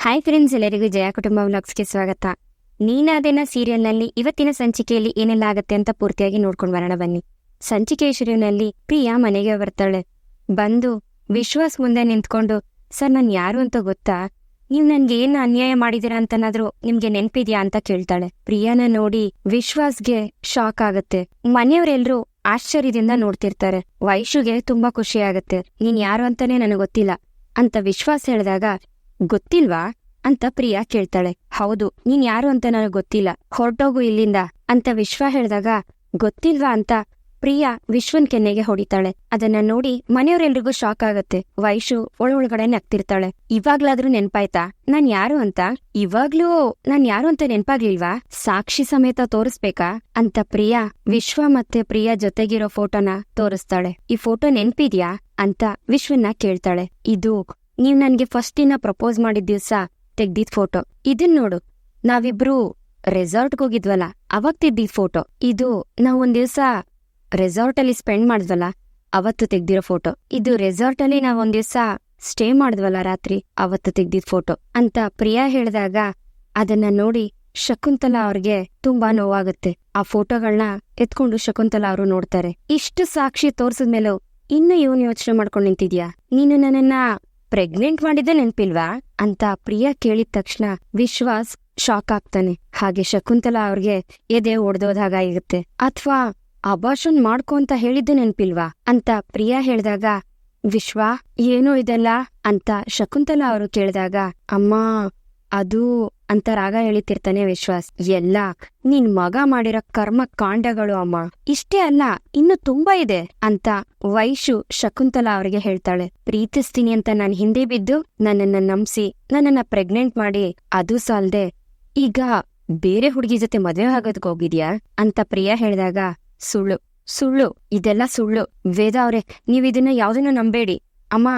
Hi friends, ಎಲ್ಲರಿಗೂ ಜಯ ಕುಟುಂಬ ವ್ಲಾಗ್ಸ್ಗೆ ಸ್ವಾಗತ. ನೀನಾದೇನ ಸೀರಿಯಲ್ನಲ್ಲಿ ಇವತ್ತಿನ ಸಂಚಿಕೆಯಲ್ಲಿ ಏನೆಲ್ಲ ಆಗತ್ತೆ ಅಂತ ಪೂರ್ತಿಯಾಗಿ ನೋಡ್ಕೊಂಡು ಬರೋಣ ಬನ್ನಿ. ಸಂಚಿಕೆಯ ಶುರುವಿನಲ್ಲಿ ಪ್ರಿಯಾ ಮನೆಗೆ ಬರ್ತಾಳೆ. ಬಂದು ವಿಶ್ವಾಸ್ ಮುಂದೆ ನಿಂತ್ಕೊಂಡು, ಸರ್ ನಾನು ಯಾರು ಅಂತ ಗೊತ್ತಾ, ನೀವ್ ನನ್ಗೆ ಏನು ಅನ್ಯಾಯ ಮಾಡಿದೀರಾ ಅಂತನಾದ್ರೂ ನಿಮ್ಗೆ ನೆನ್ಪಿದ್ಯಾ ಅಂತ ಕೇಳ್ತಾಳೆ. ಪ್ರಿಯಾನ ನೋಡಿ ವಿಶ್ವಾಸ್ಗೆ ಶಾಕ್ ಆಗತ್ತೆ. ಮನೆಯವರೆಲ್ರೂ ಆಶ್ಚರ್ಯದಿಂದ ನೋಡ್ತಿರ್ತಾರೆ. ವೈಶುಗೆ ತುಂಬಾ ಖುಷಿ ಆಗತ್ತೆ. ನೀನ್ ಯಾರು ಅಂತಾನೆ ನನಗೆ ಗೊತ್ತಿಲ್ಲ ಅಂತ ವಿಶ್ವಾಸ್ ಹೇಳಿದಾಗ, ಗೊತ್ತಿಲ್ವಾ ಅಂತ ಪ್ರಿಯಾ ಕೇಳ್ತಾಳೆ. ಹೌದು, ನೀನ್ ಯಾರು ಅಂತ ನನಗೆ ಗೊತ್ತಿಲ್ಲ, ಹೊರಟೋಗು ಇಲ್ಲಿಂದ ಅಂತ ವಿಶ್ವ ಹೇಳಿದಾಗ, ಗೊತ್ತಿಲ್ವಾ ಅಂತ ಪ್ರಿಯಾ ವಿಶ್ವನ್ ಕೆನ್ನೆಗೆ ಹೊಡಿತಾಳೆ. ಅದನ್ನ ನೋಡಿ ಮನೆಯವರೆಲ್ರಿಗೂ ಶಾಕ್ ಆಗತ್ತೆ. ವೈಶು ಒಳಗಡೆ ನಗ್ತಿರ್ತಾಳೆ. ಇವಾಗ್ಲಾದ್ರೂ ನೆನ್ಪಾಯ್ತಾ ನಾನ್ ಯಾರು ಅಂತ? ಇವಾಗ್ಲೂ ನಾನ್ ಯಾರು ಅಂತ ನೆನ್ಪಾಗ್ಲಿಲ್ವಾ? ಸಾಕ್ಷಿ ಸಮೇತ ತೋರಿಸ್ಬೇಕಾ ಅಂತ ಪ್ರಿಯಾ ವಿಶ್ವ ಮತ್ತೆ ಪ್ರಿಯಾ ಜೊತೆಗಿರೋ ಫೋಟೋನ ತೋರಿಸ್ತಾಳೆ. ಈ ಫೋಟೋ ನೆನ್ಪಿದ್ಯಾ ಅಂತ ವಿಶ್ವನ್ನ ಕೇಳ್ತಾಳೆ. ಇದು ನೀವ್ ನನ್ಗೆ ಫಸ್ಟ್ ದಿನ ಪ್ರಪೋಸ್ ಮಾಡಿದ ದಿವ್ಸ ತೆಗ್ದಿದ್ ಫೋಟೋ. ಇದನ್ ನೋಡು, ನಾವಿಬ್ರು ರೆಸಾರ್ಟ್ಗೆ ಹೋಗಿದ್ವಲ್ಲ ಅವಾಗ ತೆಗ್ದಿದ್ ಫೋಟೋ. ಇದು ನಾವ್ ಒಂದ್ ದಿವ್ಸ ರೆಸಾರ್ಟ್ ಅಲ್ಲಿ ಸ್ಪೆಂಡ್ ಮಾಡಿದ್ವಲ್ಲ ಅವತ್ತು ತೆಗ್ದಿರೋ ಫೋಟೋ. ಇದು ರೆಸಾರ್ಟ್ ಅಲ್ಲಿ ನಾವ್ ಒಂದ್ ದಿವ್ಸ ಸ್ಟೇ ಮಾಡಿದ್ವಲ್ಲ ರಾತ್ರಿ ಅವತ್ತು ತೆಗ್ದಿದ್ ಫೋಟೋ ಅಂತ ಪ್ರಿಯಾ ಹೇಳಿದಾಗ, ಅದನ್ನ ನೋಡಿ ಶಕುಂತಲಾ ಅವ್ರಿಗೆ ತುಂಬಾ ನೋವಾಗುತ್ತೆ. ಆ ಫೋಟೋಗಳನ್ನ ಎತ್ಕೊಂಡು ಶಕುಂತಲಾ ಅವರು ನೋಡ್ತಾರೆ. ಇಷ್ಟು ಸಾಕ್ಷಿ ತೋರ್ಸಿದ್ಮೇಲೂ ಇನ್ನು ಇವನ್ ಯೋಚನೆ ಮಾಡ್ಕೊಂಡ್ ನಿಂತಿದ್ಯಾ? ನೀನು ನನ್ನನ್ನ ಪ್ರೆಗ್ನೆಂಟ್ ಮಾಡಿದ್ದೆ ನೆನ್ಪಿಲ್ವಾ ಅಂತ ಪ್ರಿಯಾ ಕೇಳಿದ ತಕ್ಷಣ ವಿಶ್ವಾಸ್ ಶಾಕ್ ಆಗ್ತಾನೆ. ಹಾಗೆ ಶಕುಂತಲಾ ಅವ್ರಿಗೆ ಎದೆ ಒಡ್ದೋದಾಗ ಇರುತ್ತೆ. ಅಥ್ವಾ ಅಬಾರ್ಷನ್ ಮಾಡ್ಕೊ ಅಂತ ಹೇಳಿದ್ದೆ ನೆನ್ಪಿಲ್ವಾ ಅಂತ ಪ್ರಿಯಾ ಹೇಳಿದಾಗ, ವಿಶ್ವ ಏನೋ ಇದೆಲ್ಲ ಅಂತ ಶಕುಂತಲಾ ಅವರು ಕೇಳಿದಾಗ, ಅಮ್ಮ ಅದು ಅಂತ ರಾಗ ಎಳಿತಿರ್ತಾನೆ ವಿಶ್ವಾಸ್. ಎಲ್ಲ ನಿನ್ ಮಗ ಮಾಡಿರೋ ಕರ್ಮ ಕಾಂಡಗಳು ಅಮ್ಮ, ಇಷ್ಟೇ ಅಲ್ಲ ಇನ್ನು ತುಂಬಾ ಇದೆ ಅಂತ ವೈಶು ಶಕುಂತಲಾ ಅವರಿಗೆ ಹೇಳ್ತಾಳೆ. ಪ್ರೀತಿಸ್ತೀನಿ ಅಂತ ನಾನ್ ಹಿಂದೆ ಬಿದ್ದು ನನ್ನನ್ನ ನಂಬಿಸಿ ನನ್ನನ್ನ ಪ್ರೆಗ್ನೆಂಟ್ ಮಾಡಿ, ಅದು ಸಾಲ್ದೆ ಈಗ ಬೇರೆ ಹುಡುಗಿ ಜೊತೆ ಮದ್ವೆ ಆಗೋದಕ್ ಹೋಗಿದ್ಯಾ ಅಂತ ಪ್ರಿಯಾ ಹೇಳಿದಾಗ, ಸುಳ್ಳು ಸುಳ್ಳು, ಇದೆಲ್ಲ ಸುಳ್ಳು. ವೇದ ಅವ್ರೆ, ನೀವ್ ಇದನ್ನ ಯಾವ್ದನ್ನ ನಂಬೇಡಿ ಅಮ್ಮ,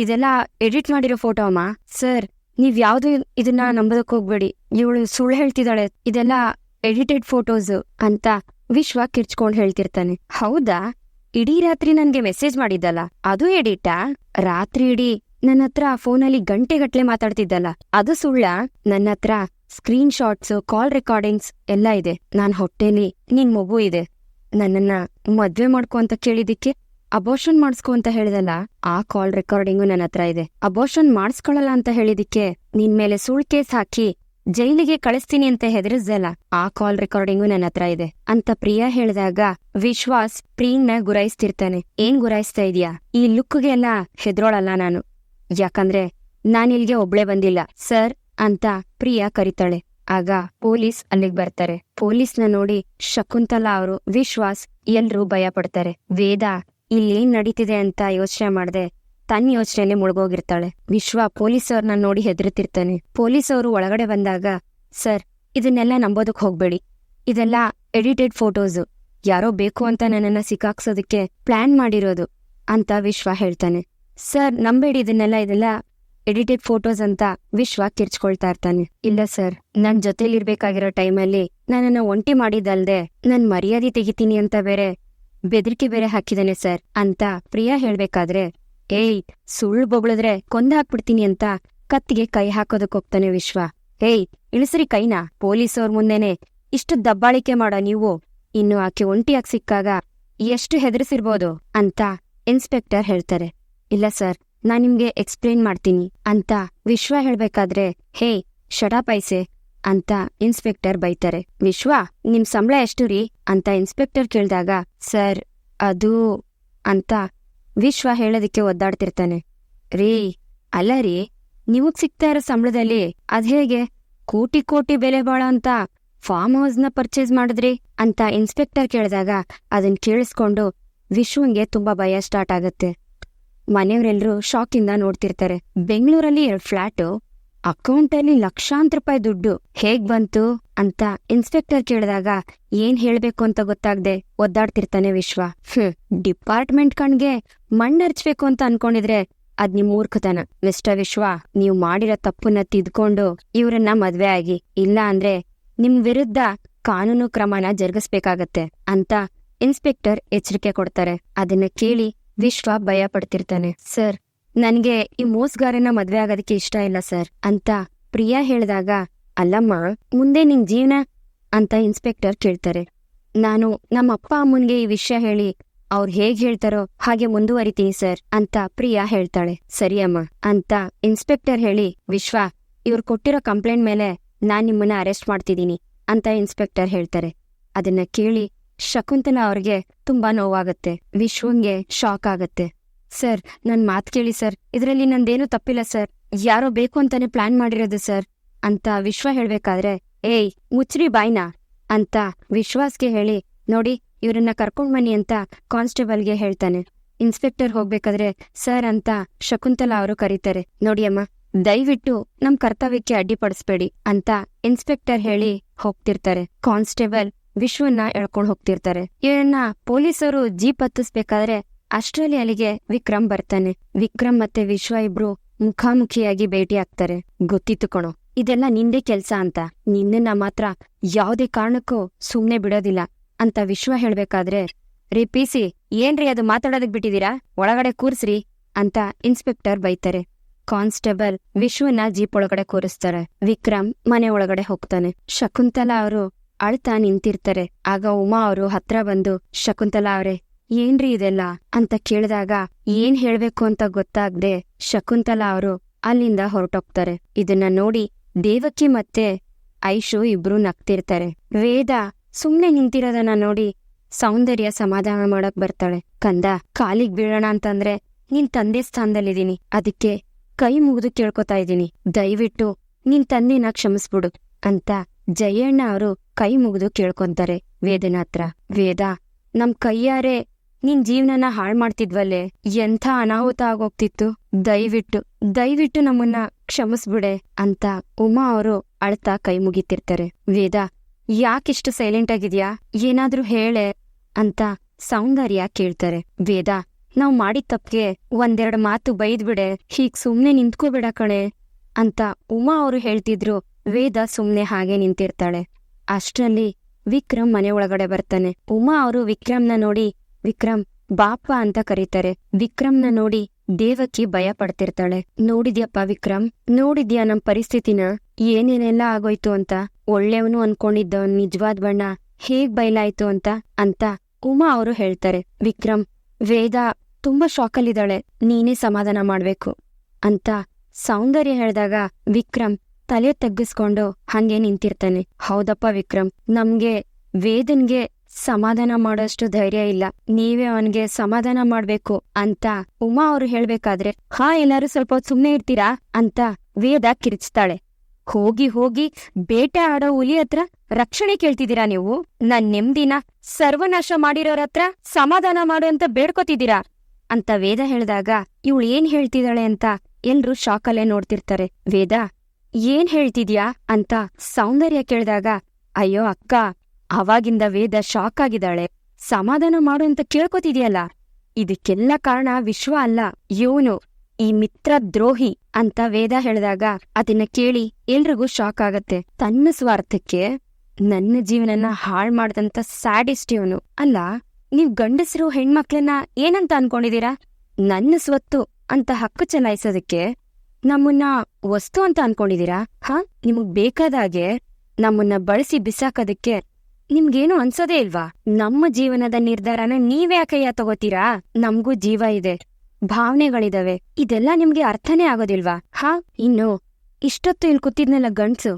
ಇದೆಲ್ಲ ಎಡಿಟ್ ಮಾಡಿರೋ ಫೋಟೋ ಅಮ್ಮ. ಸರ್, ನೀವ್ ಯಾವ್ದು ಇದನ್ನ ನಂಬೋದಕ್ ಹೋಗ್ಬೇಡಿ, ಇವಳು ಸುಳ್ಳು ಹೇಳ್ತಿದ್ದಾಳೆ, ಇದೆಲ್ಲ ಎಡಿಟೆಡ್ ಫೋಟೋಸ್ ಅಂತ ವಿಶ್ವ ಕಿರ್ಚ್ಕೊಂಡ್ ಹೇಳ್ತಿರ್ತಾನೆ. ಹೌದಾ, ಇಡೀ ರಾತ್ರಿ ನನ್ಗೆ ಮೆಸೇಜ್ ಮಾಡಿದ್ದಲ್ಲ ಅದು ಎಡಿಟಾ? ರಾತ್ರಿ ಇಡೀ ನನ್ನ ಹತ್ರ ಫೋನಲ್ಲಿ ಗಂಟೆಗಟ್ಲೆ ಮಾತಾಡ್ತಿದ್ದಲ್ಲ ಅದು ಸುಳ್ಳ? ನನ್ನ ಹತ್ರ ಸ್ಕ್ರೀನ್ ಶಾಟ್ಸ್, ಕಾಲ್ ರೆಕಾರ್ಡಿಂಗ್ಸ್ ಎಲ್ಲ ಇದೆ. ನಾನ್ ಹೊಟ್ಟೆಲಿ ನಿನ್ ಮಗು ಇದೆ. ನನ್ನನ್ನ ಮದ್ವೆ ಮಾಡ್ಕೊ ಅಂತ ಕೇಳಿದಿಕ್ಕೆ ಅಬೋರ್ಷನ್ ಮಾಡಿಸ್ಕೊ ಅಂತ ಹೇಳಿದಲ್ಲ, ಆ ಕಾಲ್ ರೆಕಾರ್ಡಿಂಗು ನನ್ನ ಹತ್ರ ಇದೆ. ಅಬೋರ್ಷನ್ ಮಾಡಿಸ್ಕೊಳಲ್ಲ ಅಂತ ಹೇಳಿದಿಕ್ಕೆ ನಿನ್ ಮೇಲೆ ಸುಳ್ ಕೇಸ್ ಹಾಕಿ ಜೈಲಿಗೆ ಕಳಿಸ್ತೀನಿ ಅಂತ ಹೆದರಿಸ್ದಲ್ಲ, ಆ ಕಾಲ್ ರೆಕಾರ್ಡಿಂಗು ನನ್ನ ಹತ್ರ ಇದೆ ಅಂತ ಪ್ರಿಯಾ ಹೇಳಿದಾಗ ವಿಶ್ವಾಸ್ ಪ್ರೀನ್ನ ಗುರಾಯಿಸ್ತಿರ್ತಾನೆ. ಏನ್ ಗುರಾಯಿಸ್ತಾ ಇದೀಯಾ? ಈ ಲುಕ್ಗೆಲ್ಲ ಹೆದ್ರೋಳಲ್ಲ ನಾನು, ಯಾಕಂದ್ರೆ ನಾನಿಲ್ಗೆ ಒಬ್ಳೆ ಬಂದಿಲ್ಲ ಸರ್ ಅಂತ ಪ್ರಿಯಾ ಕರಿತಾಳೆ. ಆಗ ಪೊಲೀಸ್ ಅಲ್ಲಿಗೆ ಬರ್ತಾರೆ. ಪೊಲೀಸ್ನ ನೋಡಿ ಶಕುಂತಲಾ ಅವರು, ವಿಶ್ವಾಸ್ ಎಲ್ರೂ ಭಯ ಪಡ್ತಾರೆ. ವೇದ ಇಲ್ಲೇನ್ ನಡೀತಿದೆ ಅಂತ ಯೋಚನೆ ಮಾಡ್ದೆ ತನ್ನ ಯೋಚನೆಯಲ್ಲಿ ಮುಳುಗೋಗಿರ್ತಾಳೆ. ವಿಶ್ವ ಪೊಲೀಸವ್ರನ್ನ ನೋಡಿ ಹೆದರ್ತಿರ್ತಾನೆ. ಪೊಲೀಸವರು ಒಳಗಡೆ ಬಂದಾಗ, ಸರ್ ಇದನ್ನೆಲ್ಲ ನಂಬೋದಕ್ ಹೋಗ್ಬೇಡಿ, ಇದೆಲ್ಲ ಎಡಿಟೆಡ್ ಫೋಟೋಸು, ಯಾರೋ ಬೇಕು ಅಂತ ನನ್ನನ್ನ ಸಿಕ್ಕಾಕ್ಸೋದಕ್ಕೆ ಪ್ಲಾನ್ ಮಾಡಿರೋದು ಅಂತ ವಿಶ್ವ ಹೇಳ್ತಾನೆ. ಸರ್ ನಂಬೇಡಿ ಇದನ್ನೆಲ್ಲ, ಇದೆಲ್ಲ ಎಡಿಟೆಡ್ ಫೋಟೋಸ್ ಅಂತ ವಿಶ್ವ ಕಿರ್ಚ್ಕೊಳ್ತಾ ಇರ್ತಾನೆ. ಇಲ್ಲ ಸರ್, ನನ್ ಜೊತೆಲಿರ್ಬೇಕಾಗಿರೋ ಟೈಮಲ್ಲಿ ನನ್ನನ್ನ ಒಂಟಿ ಮಾಡಿದಲ್ದೆ ನನ್ ಮರ್ಯಾದೆ ತೆಗಿತೀನಿ ಅಂತ ಬೇರೆ ಬೆದರಿಕೆ ಬೇರೆ ಹಾಕಿದಾನೆ ಸರ್ ಅಂತ ಪ್ರಿಯಾ ಹೇಳ್ಬೇಕಾದ್ರೆ, ಏಯ್ ಸುಳ್ಳು ಬೊಗಳಿದ್ರೆ ಕೊಂದ್ ಹಾಕ್ಬಿಡ್ತೀನಿ ಅಂತ ಕತ್ತಿಗೆ ಕೈ ಹಾಕೋದಕ್ ಹೋಗ್ತಾನೆ ವಿಶ್ವ. ಏಯ್ ಇಳಿಸ್ರಿ ಕೈನಾ, ಪೊಲೀಸವ್ರ ಮುಂದೆನೆ ಇಷ್ಟು ದಬ್ಬಾಳಿಕೆ ಮಾಡೋ ನೀವು ಇನ್ನು ಆಕೆ ಒಂಟಿಯಾಗಿ ಸಿಕ್ಕಾಗ ಎಷ್ಟು ಹೆದರ್ಸಿರ್ಬೋದು ಅಂತ ಇನ್ಸ್ಪೆಕ್ಟರ್ ಹೇಳ್ತಾರೆ. ಇಲ್ಲ ಸರ್, ನಾನ್ ನಿಮ್ಗೆ ಎಕ್ಸ್ಪ್ಲೇನ್ ಮಾಡ್ತೀನಿ ಅಂತ ವಿಶ್ವ ಹೇಳ್ಬೇಕಾದ್ರೆ, ಹೇ ಶಡಾಪೈಸೆ ಅಂತ ಇನ್ಸ್ಪೆಕ್ಟರ್ ಬೈತಾರೆ. ವಿಶ್ವ ನಿಮ್ ಸಂಬಳ ಎಷ್ಟು ರೀ ಅಂತ ಇನ್ಸ್ಪೆಕ್ಟರ್ ಕೇಳಿದಾಗ, ಸರ್ ಅದು ಅಂತ ವಿಶ್ವ ಹೇಳೋದಕ್ಕೆ ಒದ್ದಾಡ್ತಿರ್ತಾನೆ. ರೀ ಅಲ್ಲ ರೀ, ನಿಮಗ್ ಸಿಗ್ತಾ ಇರೋ ಸಂಬಳದಲ್ಲಿ ಅದ್ಹೇಗೆ ಕೋಟಿ ಕೋಟಿ ಬೆಲೆ ಬಾಳೋ ಅಂತ ಫಾರ್ಮ್ ಹೌಸ್ನ ಪರ್ಚೇಸ್ ಮಾಡಿದ್ರಿ ಅಂತ ಇನ್ಸ್ಪೆಕ್ಟರ್ ಕೇಳಿದಾಗ, ಅದನ್ ಕೇಳಿಸ್ಕೊಂಡು ವಿಶ್ವಂಗೆ ತುಂಬಾ ಭಯ ಸ್ಟಾರ್ಟ್ ಆಗತ್ತೆ. ಮನೆಯವರೆಲ್ಲರೂ ಶಾಕಿಂದ ನೋಡ್ತಿರ್ತಾರೆ. ಬೆಂಗಳೂರಲ್ಲಿ 2 ಫ್ಲಾಟು, ಅಕೌಂಟಲ್ಲಿ ಲಕ್ಷಾಂತರ ರೂಪಾಯಿ ದುಡ್ಡು ಹೇಗ್ ಬಂತು ಅಂತ ಇನ್ಸ್ಪೆಕ್ಟರ್ ಕೇಳಿದಾಗ ಏನ್ ಹೇಳ್ಬೇಕು ಅಂತ ಗೊತ್ತಾಗ್ದೆ ಒದ್ದಾಡ್ತಿರ್ತಾನೆ ವಿಶ್ವ. ಡಿಪಾರ್ಟ್ಮೆಂಟ್ ಕಣ್ಗೆ ಮಣ್ಣರ್ಚ್ಬೇಕು ಅಂತ ಅನ್ಕೊಂಡಿದ್ರೆ ಅದ್ ನಿಮ್ ಮೂರ್ಖತನ ಮಿಸ್ಟರ್ ವಿಶ್ವ. ನೀವು ಮಾಡಿರೋ ತಪ್ಪನ್ನ ತಿದ್ಕೊಂಡು ಇವ್ರನ್ನ ಮದ್ವೆ ಆಗಿ, ಇಲ್ಲ ಅಂದ್ರೆ ನಿಮ್ ವಿರುದ್ಧ ಕಾನೂನು ಕ್ರಮನ ಜರುಗಿಸ್ಬೇಕಾಗತ್ತೆ ಅಂತ ಇನ್ಸ್ಪೆಕ್ಟರ್ ಎಚ್ಚರಿಕೆ ಕೊಡ್ತಾರೆ. ಅದನ್ನ ಕೇಳಿ ವಿಶ್ವ ಭಯ ಪಡ್ತಿರ್ತಾನೆ. ಸರ್ ನನ್ಗೆ ಈ ಮೋಸ್ಗಾರನ ಮದ್ವೆ ಆಗೋದಕ್ಕೆ ಇಷ್ಟ ಇಲ್ಲ ಸರ್ ಅಂತ ಪ್ರಿಯಾ ಹೇಳಿದಾಗ, ಅಲ್ಲಮ್ಮ, ಮುಂದೆ ನಿನ್ ಜೀವನ ಅಂತ ಇನ್ಸ್ಪೆಕ್ಟರ್ ಕೇಳ್ತಾರೆ. ನಾನು ನಮ್ಮ ಅಪ್ಪ ಅಮ್ಮನ್ಗೆ ಈ ವಿಷಯ ಹೇಳಿ ಅವ್ರು ಹೇಗ್ ಹೇಳ್ತಾರೋ ಹಾಗೆ ಮುಂದುವರಿತೀನಿ ಸರ್ ಅಂತ ಪ್ರಿಯಾ ಹೇಳ್ತಾಳೆ. ಸರಿ ಅಮ್ಮ ಅಂತ ಇನ್ಸ್ಪೆಕ್ಟರ್ ಹೇಳಿ, ವಿಶ್ವ, ಇವ್ರು ಕೊಟ್ಟಿರೋ ಕಂಪ್ಲೇಂಟ್ ಮೇಲೆ ನಾನ್ ನಿಮ್ಮನ್ನ ಅರೆಸ್ಟ್ ಮಾಡ್ತಿದ್ದೀನಿ ಅಂತ ಇನ್ಸ್ಪೆಕ್ಟರ್ ಹೇಳ್ತಾರೆ. ಅದನ್ನ ಕೇಳಿ ಶಕುಂತಲಾ ಅವ್ರಿಗೆ ತುಂಬಾ ನೋವಾಗತ್ತೆ. ವಿಶ್ವಂಗೆ ಶಾಕ್ ಆಗತ್ತೆ. ಸರ್, ನನ್ ಮಾತ್ ಕೇಳಿ ಸರ್, ಇದ್ರಲ್ಲಿ ನಂದೇನೂ ತಪ್ಪಿಲ್ಲ ಸರ್, ಯಾರೋ ಬೇಕು ಅಂತಾನೆ ಪ್ಲಾನ್ ಮಾಡಿರೋದು ಸರ್ ಅಂತ ವಿಶ್ವ ಹೇಳ್ಬೇಕಾದ್ರೆ, ಏಯ್ ಮುಚ್ಚ್ರಿ ಬಾಯ್ನಾ ಅಂತ ವಿಶ್ವಾಸ್ಗೆ ಹೇಳಿ, ನೋಡಿ ಇವ್ರನ್ನ ಕರ್ಕೊಂಡ್ ಬನ್ನಿ ಅಂತ ಕಾನ್ಸ್ಟೇಬಲ್ಗೆ ಹೇಳ್ತಾನೆ. ಇನ್ಸ್ಪೆಕ್ಟರ್ ಹೋಗ್ಬೇಕಾದ್ರೆ ಸರ್ ಅಂತ ಶಕುಂತಲಾ ಅವರು ಕರೀತಾರೆ. ನೋಡಿ ಅಮ್ಮ, ದಯವಿಟ್ಟು ನಮ್ ಕರ್ತವ್ಯಕ್ಕೆ ಅಡ್ಡಿಪಡಿಸ್ಬೇಡಿ ಅಂತ ಇನ್ಸ್ಪೆಕ್ಟರ್ ಹೇಳಿ ಹೋಗ್ತಿರ್ತಾರೆ. ಕಾನ್ಸ್ಟೇಬಲ್ ವಿಶ್ವನ್ನ ಎಳ್ಕೊಂಡ್ ಹೋಗ್ತಿರ್ತಾರೆ. ಇವರನ್ನ ಪೊಲೀಸರು ಜೀಪ್ ಹತ್ತಿಸ್ಬೇಕಾದ್ರೆ ಅಷ್ಟ್ರಲ್ಲಿ ಅಲ್ಲಿಗೆ ವಿಕ್ರಮ್ ಬರ್ತಾನೆ. ವಿಕ್ರಮ್ ಮತ್ತೆ ವಿಶ್ವ ಇಬ್ರು ಮುಖಾಮುಖಿಯಾಗಿ ಭೇಟಿ ಆಗ್ತಾರೆ. ಗೊತ್ತಿತ್ತು ಕಣೋ, ಇದೆಲ್ಲ ನಿಂದೇ ಕೆಲ್ಸ ಅಂತ, ನಿನ್ನನ್ನ ಮಾತ್ರ ಯಾವ್ದೇ ಕಾರಣಕ್ಕೂ ಸುಮ್ನೆ ಬಿಡೋದಿಲ್ಲ ಅಂತ ವಿಶ್ವ ಹೇಳ್ಬೇಕಾದ್ರೆ, ರೀ ಪಿಸಿ, ಏನ್ರಿ ಅದು ಮಾತಾಡೋದಕ್ ಬಿಟ್ಟಿದೀರಾ, ಒಳಗಡೆ ಕೂರ್ಸ್ರಿ ಅಂತ ಇನ್ಸ್ಪೆಕ್ಟರ್ ಬೈತಾರೆ. ಕಾನ್ಸ್ಟೇಬಲ್ ವಿಶ್ವನ ಜೀಪ್ ಒಳಗಡೆ ಕೂರಿಸ್ತಾರೆ. ವಿಕ್ರಮ್ ಮನೆ ಒಳಗಡೆ ಹೋಗ್ತಾನೆ. ಶಕುಂತಲಾ ಅವರು ಅಳ್ತಾ ನಿಂತಿರ್ತಾರೆ. ಆಗ ಉಮಾ ಅವರು ಹತ್ರ ಬಂದು, ಶಕುಂತಲಾ ಅವ್ರೆ, ಏನ್ರಿ ಇದೆಲ್ಲ ಅಂತ ಕೇಳಿದಾಗ ಏನ್ ಹೇಳ್ಬೇಕು ಅಂತ ಗೊತ್ತಾಗ್ದೆ ಶಕುಂತಲಾ ಅವರು ಅಲ್ಲಿಂದ ಹೊರಟೋಗ್ತಾರೆ. ಇದನ್ನ ನೋಡಿ ದೇವಕಿ ಮತ್ತೆ ಐಶು ಇಬ್ರು ನಗ್ತಿರ್ತಾರೆ. ವೇದ ಸುಮ್ನೆ ನಿಂತಿರೋದನ್ನ ನೋಡಿ ಸೌಂದರ್ಯ ಸಮಾಧಾನ ಮಾಡಕ್ ಬರ್ತಾಳೆ. ಕಂದ, ಕಾಲಿಗ್ ಬೀಳೋಣ ಅಂತಂದ್ರೆ ನಿನ್ ತಂದೆ ಸ್ಥಾನದಲ್ಲಿದ್ದೀನಿ, ಅದಕ್ಕೆ ಕೈ ಮುಗಿದು ಕೇಳ್ಕೊತಾ ಇದ್ದೀನಿ, ದಯವಿಟ್ಟು ನಿನ್ ತಂದೆನ ಕ್ಷಮಿಸ್ಬಿಡು ಅಂತ ಜಯಣ್ಣ ಅವರು ಕೈ ಮುಗಿದು ಕೇಳ್ಕೊಂತಾರೆ ವೇದನ ಹತ್ರ. ವೇದ, ನಮ್ ಕೈಯಾರೆ ನಿನ್ ಜೀವನನ ಹಾಳ್ ಮಾಡ್ತಿದ್ವಲ್ಲೇ, ಎಂಥ ಅನಾಹುತ ಆಗೋಗ್ತಿತ್ತು, ದಯವಿಟ್ಟು ನಮ್ಮನ್ನ ಕ್ಷಮಿಸ್ಬಿಡೆ ಅಂತ ಉಮಾ ಅವರು ಅಳ್ತಾ ಕೈ ಮುಗಿತಿರ್ತಾರೆ. ವೇದ, ಯಾಕಿಷ್ಟು ಸೈಲೆಂಟ್ ಆಗಿದ್ಯಾ, ಏನಾದ್ರೂ ಹೇಳೆ ಅಂತ ಸೌಂದರ್ಯ ಕೇಳ್ತಾರೆ. ವೇದ, ನಾವ್ ಮಾಡಿದ ತಪ್ಪಿಗೆ ಒಂದೆರಡು ಮಾತು ಬೈದ್ಬಿಡೆ, ಹೀಗ್ ಸುಮ್ನೆ ನಿಂತ್ಕೋಬೇಡ ಕಣೆ ಅಂತ ಉಮಾ ಅವರು ಹೇಳ್ತಿದ್ರು. ವೇದ ಸುಮ್ನೆ ಹಾಗೆ ನಿಂತಿರ್ತಾಳೆ. ಅಷ್ಟ್ರಲ್ಲಿ ವಿಕ್ರಮ್ ಮನೆ ಒಳಗಡೆ ಬರ್ತಾನೆ. ಉಮಾ ಅವರು ವಿಕ್ರಮ್ನ ನೋಡಿ, ವಿಕ್ರಮ್ ಬಾಪ ಅಂತ ಕರೀತಾರೆ. ವಿಕ್ರಮ್ನ ನೋಡಿ ದೇವಕಿ ಭಯ ಪಡ್ತಿರ್ತಾಳೆ. ನೋಡಿದ್ಯಪ್ಪ ವಿಕ್ರಮ್, ನೋಡಿದ್ಯಾ ನಮ್ ಪರಿಸ್ಥಿತಿನ, ಏನೇನೆಲ್ಲ ಆಗೋಯ್ತು ಅಂತ, ಒಳ್ಳೆಯವನು ಅನ್ಕೊಂಡಿದ್ದ ನಿಜವಾದ ಬಣ್ಣ ಹೇಗ್ ಬಯಲಾಯ್ತು ಅಂತ ಉಮಾ ಅವರು ಹೇಳ್ತಾರೆ. ವಿಕ್ರಮ್, ವೇದ ತುಂಬಾ ಶಾಕಲ್ಲಿದ್ದಾಳೆ, ನೀನೇ ಸಮಾಧಾನ ಮಾಡ್ಬೇಕು ಅಂತ ಸೌಂದರ್ಯ ಹೇಳ್ದಾಗ ವಿಕ್ರಮ್ ತಲೆ ತಗ್ಗಿಸ್ಕೊಂಡು ಹಂಗೆ ನಿಂತಿರ್ತಾನೆ. ಹೌದಪ್ಪ ವಿಕ್ರಮ್, ನಮ್ಗೆ ವೇದನ್ಗೆ ಸಮಾಧಾನ ಮಾಡೋಷ್ಟು ಧೈರ್ಯ ಇಲ್ಲ, ನೀವೇ ಅವನ್ಗೆ ಸಮಾಧಾನ ಮಾಡ್ಬೇಕು ಅಂತ ಉಮಾ ಅವರು ಹೇಳ್ಬೇಕಾದ್ರೆ, ಹಾ ಎಲ್ಲಾರು ಸ್ವಲ್ಪ ಹೊತ್ತು ಸುಮ್ನೆ ಇರ್ತೀರಾ ಅಂತ ವೇದ ಕಿರ್ಚ್ತಾಳೆ. ಹೋಗಿ ಬೇಟೆ ಆಡೋ ಹುಲಿ ಹತ್ರ ರಕ್ಷಣೆ ಕೇಳ್ತಿದ್ದೀರಾ ನೀವು, ನನ್ ನೆಮ್ಮದಿನ ಸರ್ವನಾಶ ಮಾಡಿರೋರತ್ರ ಸಮಾಧಾನ ಮಾಡು ಅಂತ ಬೇಡ್ಕೊತಿದ್ದೀರಾ ಅಂತ ವೇದ ಹೇಳಿದಾಗ, ಇವಳು ಏನ್ ಹೇಳ್ತಿದ್ದಾಳೆ ಅಂತ ಎಲ್ರೂ ಶಾಕಲ್ಲೇ ನೋಡ್ತಿರ್ತಾರೆ. ವೇದ, ಏನ್ ಹೇಳ್ತಿದ್ಯಾ ಅಂತ ಸೌಂದರ್ಯ ಕೇಳಿದಾಗ, ಅಯ್ಯೋ ಅಕ್ಕ, ಅವಾಗಿಂದ ವೇದ ಶಾಕ್ ಆಗಿದ್ದಾಳೆ. ಸಮಾಧಾನ ಮಾಡು ಅಂತ ಕೇಳ್ಕೊತಿದ್ಯಲ್ಲ, ಇದಕ್ಕೆಲ್ಲ ಕಾರಣ ವಿಶ್ವ ಅಲ್ಲ, ಇವನು ಈ ಮಿತ್ರ ದ್ರೋಹಿ ಅಂತ ವೇದ ಹೇಳಿದಾಗ ಅದನ್ನ ಕೇಳಿ ಎಲ್ರಿಗೂ ಶಾಕ್ ಆಗತ್ತೆ. ತನ್ನ ಸ್ವಾರ್ಥಕ್ಕೆ ನನ್ನ ಜೀವನನ ಹಾಳ್ ಮಾಡ್ದಂತ ಸ್ಯಾಡಿಸ್ಟ್ ಇವನು. ಅಲ್ಲ, ನೀವ್ ಗಂಡಸರು ಹೆಣ್ಮಕ್ಳನ್ನ ಏನಂತ ಅನ್ಕೊಂಡಿದೀರಾ? ನನ್ನ ಸ್ವತ್ತು ಅಂತ ಹಕ್ಕು ಚಲಾಯಿಸೋದಕ್ಕೆ ನಮ್ಮನ್ನ ವಸ್ತು ಅಂತ ಅನ್ಕೊಂಡಿದೀರಾ? ನಿಮಗ್ ಬೇಕಾದಾಗೆ ನಮ್ಮನ್ನ ಬಳಸಿ ಬಿಸಾಕೋದಕ್ಕೆ ನಿಮ್ಗೇನು ಅನ್ಸೋದೇ ಇಲ್ವಾ? ನಮ್ಮ ಜೀವನದ ನಿರ್ಧಾರನ ನೀವ್ಯಾಕಯ್ಯ ತಗೋತೀರಾ? ನಮ್ಗೂ ಜೀವ ಇದೆ, ಭಾವನೆಗಳಿದಾವೆ, ಇದೆಲ್ಲ ನಿಮ್ಗೆ ಅರ್ಥನೇ ಆಗೋದಿಲ್ವಾ? ಇನ್ನು ಇಷ್ಟೊತ್ತು ಇಲ್ಲಿ ಕೂತಿದ್ನಲ್ಲ ಗಂಡ್ಸು,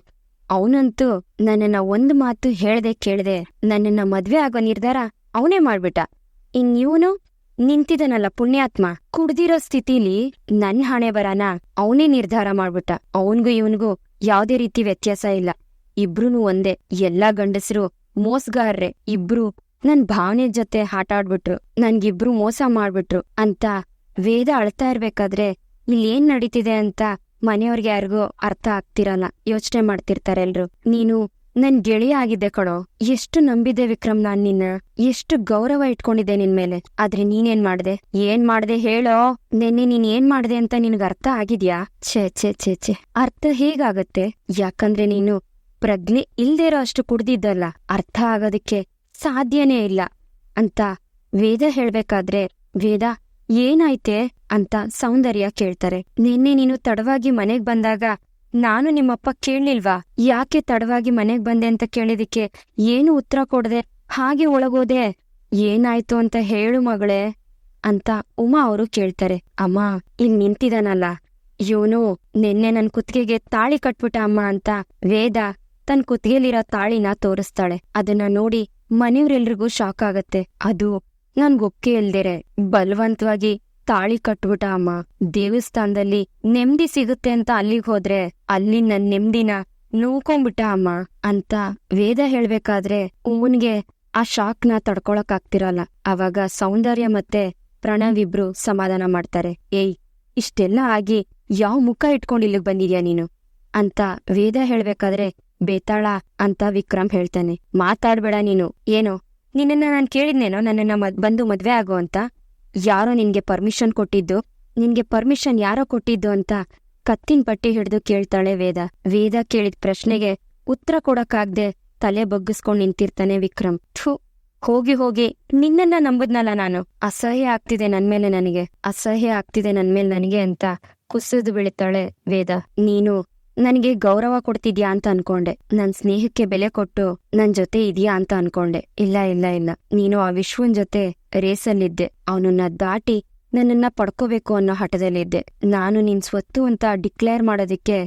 ಅವನಂತೂ ನನ್ನನ್ನ ಒಂದು ಮಾತು ಹೇಳ್ದೆ ಕೇಳ್ದೆ ನನ್ನನ್ನ ಮದ್ವೆ ಆಗೋ ನಿರ್ಧಾರ ಅವನೇ ಮಾಡ್ಬಿಟ್ಟ. ಇನ್ಯೂನು ನಿಂತಿದನಲ್ಲ ಪುಣ್ಯಾತ್ಮ, ಕುಡ್ದಿರೋ ಸ್ಥಿತಿಲಿ ನನ್ ಹಣೆ ಬರಾನ ಅವನೇ ನಿರ್ಧಾರ ಮಾಡ್ಬಿಟ್ಟ. ಅವನ್ಗೂ ಇವನ್ಗೂ ಯಾವ್ದೇ ರೀತಿ ವ್ಯತ್ಯಾಸ ಇಲ್ಲ, ಇಬ್ರುನು ಒಂದೇ. ಎಲ್ಲಾ ಗಂಡಸರು ಮೋಸಗಾರ್ರೆ, ಇಬ್ರು ನನ್ ಭಾವನೆ ಜೊತೆ ಆಟ ಆಡ್ಬಿಟ್ರು, ನನ್ಗಿಬ್ರು ಮೋಸ ಮಾಡ್ಬಿಟ್ರು ಅಂತ ವೇದ ಅಳ್ತಾ ಇರ್ಬೇಕಾದ್ರೆ ಇಲ್ಲೇನ್ ನಡೀತಿದೆ ಅಂತ ಮನೆಯವ್ರಿಗೆ ಯಾರಿಗೂ ಅರ್ಥ ಆಗ್ತಿರಲ್ಲ, ಯೋಚನೆ ಮಾಡ್ತಿರ್ತಾರೆ ಎಲ್ರು. ನೀನು ನನ್ ಗೆಳೆಯ ಆಗಿದ್ದೆ ಕಣೋ, ಎಷ್ಟು ನಂಬಿದ್ದೆ ವಿಕ್ರಮ್ ನಾನ್ ನಿನ್ನ, ಎಷ್ಟು ಗೌರವ ಇಟ್ಕೊಂಡಿದ್ದೆ ನಿನ್ ಮೇಲೆ. ಆದ್ರೆ ನೀನೇನ್ ಮಾಡ್ದೆ ಹೇಳೋ, ನೆನ್ನೆ ನೀನ್ ಏನ್ ಮಾಡ್ದೆ ಅಂತ ನಿನ್ಗ ಅರ್ಥ ಆಗಿದ್ಯಾ? ಛೇ ಅರ್ಥ ಹೇಗಾಗತ್ತೆ? ಯಾಕಂದ್ರೆ ನೀನು ಪ್ರಜ್ಞೆ ಇಲ್ದೇರೋ ಅಷ್ಟು ಕುಡ್ದಿದ್ದಲ್ಲ, ಅರ್ಥ ಆಗೋದಕ್ಕೆ ಸಾಧ್ಯನೇ ಇಲ್ಲ ಅಂತ ವೇದ ಹೇಳ್ಬೇಕಾದ್ರೆ, ವೇದ ಏನಾಯ್ತೆ ಅಂತ ಸೌಂದರ್ಯ ಕೇಳ್ತಾರೆ. ನಿನ್ನೆ ನೀನು ತಡವಾಗಿ ಮನೆಗ್ ಬಂದಾಗ ನಾನು ನಿಮ್ಮಪ್ಪ ಕೇಳಲಿಲ್ವಾ? ಯಾಕೆ ತಡವಾಗಿ ಮನೆಗ್ ಬಂದೆ ಅಂತ ಕೇಳಿದಿಕ್ಕೆ ಏನು ಉತ್ತರ ಕೊಡದೆ ಹಾಗೆ ಒಳಗೋದೆ? ಏನಾಯ್ತು ಅಂತ ಹೇಳು ಮಗಳೇ ಅಂತ ಉಮಾ ಅವರು ಕೇಳ್ತಾರೆ. ಅಮ್ಮ, ಇಲ್ಲಿ ನಿಂತಿದಾನಲ್ಲ ಇವನು ನಿನ್ನೆ ನನ್ ಕುತ್ತಿಗೆಗೆ ತಾಳಿ ಕಟ್ಬಿಟ್ಟ ಅಮ್ಮ ಅಂತ ವೇದ ತನ್ ಕುತ್ತಿಗೆಲಿರೋ ತಾಳಿನ ತೋರಿಸ್ತಾಳೆ. ಅದನ್ನ ನೋಡಿ ಮನೆಯವ್ರೆಲ್ರಿಗೂ ಶಾಕ್ ಆಗತ್ತೆ. ಅದು ನನ್ಗೊಪ್ಕೆ ಇಲ್ದೇರೆ ಬಲವಂತವಾಗಿ ತಾಳಿ ಕಟ್ಬಿಟ್ಟ ಅಮ್ಮ. ದೇವಸ್ಥಾನದಲ್ಲಿ ನೆಮ್ಮದಿ ಸಿಗುತ್ತೆ ಅಂತ ಅಲ್ಲಿಗ್ ಹೋದ್ರೆ ಅಲ್ಲಿ ನನ್ ನೆಮ್ಮದಿನ ನೋಡ್ಕೊಂಬಿಟ್ಟ ಅಮ್ಮ ಅಂತ ವೇದ ಹೇಳ್ಬೇಕಾದ್ರೆ ಉಮ್ಮನ್ಗೆ ಆ ಶಾಕ್ನ ತಡ್ಕೊಳಕ್ ಆಗ್ತಿರಲ್ಲ. ಅವಾಗ ಸೌಂದರ್ಯ ಮತ್ತೆ ಪ್ರಣವ್ ಇಬ್ರು ಸಮಾಧಾನ ಮಾಡ್ತಾರೆ. ಏಯ್, ಇಷ್ಟೆಲ್ಲ ಆಗಿ ಯಾವ ಮುಖ ಇಟ್ಕೊಂಡು ಇಲ್ಲಿಗ್ ಬಂದಿದ್ಯಾ ನೀನು ಅಂತ ವೇದ ಹೇಳ್ಬೇಕಾದ್ರೆ ಬೇತಾಳ ಅಂತ ವಿಕ್ರಮ್ ಹೇಳ್ತಾನೆ. ಮಾತಾಡ್ಬೇಡ ನೀನು. ಏನೋ ನಿನ್ನನ್ನ ನಾನ್ ಕೇಳಿದ್ನೇನೋ ನನ್ನನ್ನ ಬಂದು ಮದ್ವೆ ಆಗೋ ಅಂತ? ಯಾರೋ ನಿನ್ಗೆ ಪರ್ಮಿಷನ್ ಕೊಟ್ಟಿದ್ದು? ನಿನ್ಗೆ ಪರ್ಮಿಷನ್ ಯಾರೋ ಕೊಟ್ಟಿದ್ದು ಅಂತ ಕತ್ತಿನ ಪಟ್ಟಿ ಹಿಡಿದು ಕೇಳ್ತಾಳೆ ವೇದ. ವೇದ ಕೇಳಿದ ಪ್ರಶ್ನೆಗೆ ಉತ್ತರ ಕೊಡಕ್ಕಾಗ್ದೆ ತಲೆ ಬಗ್ಗಿಸ್ಕೊಂಡ್ ನಿಂತಿರ್ತಾನೆ ವಿಕ್ರಮ್. ಥು, ಹೋಗಿ ಹೋಗಿ ನಿನ್ನನ್ನ ನಂಬುದ್ನಲ್ಲ ನಾನು. ಅಸಹ್ಯ ಆಗ್ತಿದೆ ನನ್ಮೇಲೆ ನನಗೆ, ಅಸಹ್ಯ ಆಗ್ತಿದೆ ನನ್ಮೇಲೆ ನನಗೆ ಅಂತ ಕುಸಿದು ಬೀಳ್ತಾಳೆ ವೇದ. ನೀನು ನನಗೆ ಗೌರವ ಕೊಡ್ತಿದ್ಯಾ ಅಂತ ಅನ್ಕೊಂಡೆ. ನನ್ ಸ್ನೇಹಕ್ಕೆ ಬೆಲೆ ಕೊಟ್ಟು ನನ್ ಜೊತೆ ಇದೀಯಾ ಅಂತ ಅನ್ಕೊಂಡೆ. ಇಲ್ಲ ಇಲ್ಲ ಇಲ್ಲ, ನೀನು ಆ ವಿಶ್ವನ್ ಜೊತೆ ರೇಸಲ್ಲಿದ್ದೆ. ಅವನನ್ನ ದಾಟಿ ನನ್ನನ್ನ ಪಡ್ಕೋಬೇಕು ಅನ್ನೋ ಹಠದಲ್ಲಿದ್ದೆ. ನಾನು ನಿನ್ ಸ್ವತ್ತು ಅಂತ ಡಿಕ್ಲೇರ್ ಮಾಡೋದಿಕ್ಕೆ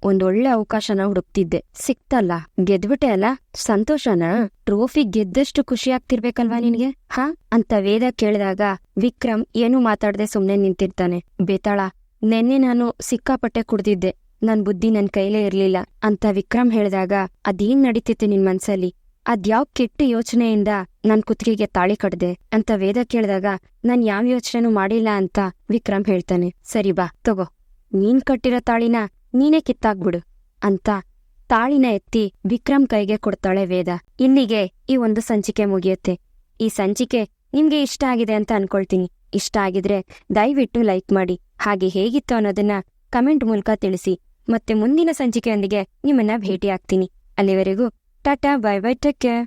ಒಂದೊಳ್ಳೆ ಅವಕಾಶನ ಹುಡುಕ್ತಿದ್ದೆ. ಸಿಕ್ತಲ್ಲ, ಗೆದ್ಬಿಟ್ಟೆ ಅಲ್ಲ, ಸಂತೋಷನಾ? ಟ್ರೋಫಿ ಗೆದ್ದಷ್ಟು ಖುಷಿ ಆಗ್ತಿರ್ಬೇಕಲ್ವಾ ನಿನ್ಗೆ, ಹಾ ಅಂತ ವೇದ ಕೇಳಿದಾಗ ವಿಕ್ರಮ್ ಏನು ಮಾತಾಡದೆ ಸುಮ್ನೆ ನಿಂತಿರ್ತಾನೆ. ಬೇತಾಳ, ನೆನ್ನೆ ನಾನು ಸಿಕ್ಕಾಪಟ್ಟೆ ಕುಡ್ದಿದ್ದೆ, ನನ್ ಬುದ್ಧಿ ನನ್ ಕೈಲೇ ಇರ್ಲಿಲ್ಲ ಅಂತ ವಿಕ್ರಮ್ ಹೇಳಿದಾಗ ಅದೇನ್ ನಡೀತಿತ್ತು ನಿನ್ ಮನ್ಸಲ್ಲಿ? ಅದ್ಯಾವ್ ಕೆಟ್ಟ ಯೋಚನೆಯಿಂದ ನನ್ ಕುತ್ತಿಗೆಗೆ ತಾಳಿ ಕಟ್ದೆ ಅಂತ ವೇದ ಕೇಳಿದಾಗ ನಾನ್ ಯಾವ ಯೋಚನೆನೂ ಮಾಡಿಲ್ಲ ಅಂತ ವಿಕ್ರಮ್ ಹೇಳ್ತಾನೆ. ಸರಿ ಬಾ ತಗೋ, ನೀನ್ ಕಟ್ಟಿರೋ ತಾಳಿನ ನೀನೇ ಕಿತ್ತಾಕ್ಬಿಡು ಅಂತ ತಾಳಿನ ಎತ್ತಿ ವಿಕ್ರಮ್ ಕೈಗೆ ಕೊಡ್ತಾಳೆ ವೇದ. ಇಲ್ಲಿಗೆ ಈ ಒಂದು ಸಂಚಿಕೆ ಮುಗಿಯುತ್ತೆ. ಈ ಸಂಚಿಕೆ ನಿಮ್ಗೆ ಇಷ್ಟ ಆಗಿದೆ ಅಂತ ಅನ್ಕೊಳ್ತೀನಿ. ಇಷ್ಟ ಆಗಿದ್ರೆ ದಯವಿಟ್ಟು ಲೈಕ್ ಮಾಡಿ. ಹಾಗೆ ಹೇಗಿತ್ತು ಅನ್ನೋದನ್ನ ಕಮೆಂಟ್ ಮೂಲಕ ತಿಳಿಸಿ. ಮತ್ತೆ ಮುಂದಿನ ಸಂಚಿಕೆಯೊಂದಿಗೆ ನಿಮ್ಮನ್ನ ಭೇಟಿ ಆಗ್ತೀನಿ. ಅಲ್ಲಿವರೆಗೂ Tata, bye bye, take care.